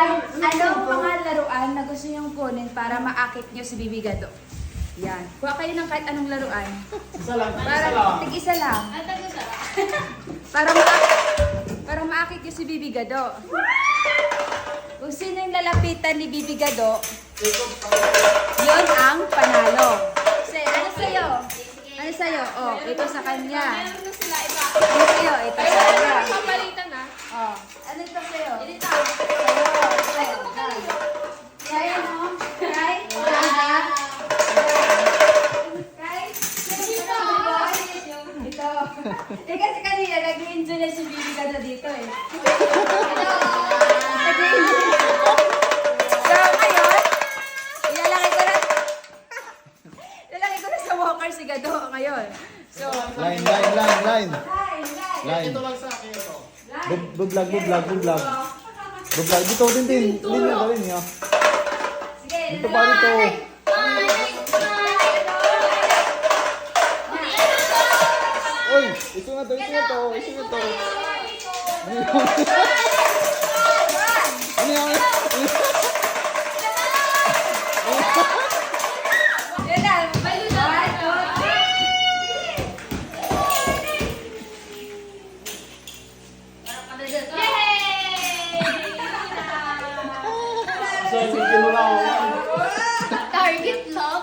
Anong mga laruan na gusto niyong kunin para maakit niyo si Bibigado? Yan. Kuha kayo ng kahit anong laruan. Isa lang. Para tig-isa lang. Para maakit niyo si Bibigado. Kung sino yung lalapitan ni Bibigado, yun ang panalo. Ano sa'yo? Ano sa'yo? Oh, ito sa kanya. Ano sa'yo? Ito sa kanya. Papalitan na. Oh, ano ito sa'yo? Dito. Kaya mo? Right? Ito. Eh kasi kanina, nag-enjoy na si Bibigado dito eh. So ngayon, ilalagay ko na sa walker si Gado ngayon. So, Line. line. Ito lang sa akin ito. Bublag. Dito din. Hindi na gawin niyo. Sige, Dito pa dito. Oy, ito na to. Ano yan? Yun na. 1, 2, 3. Target lang.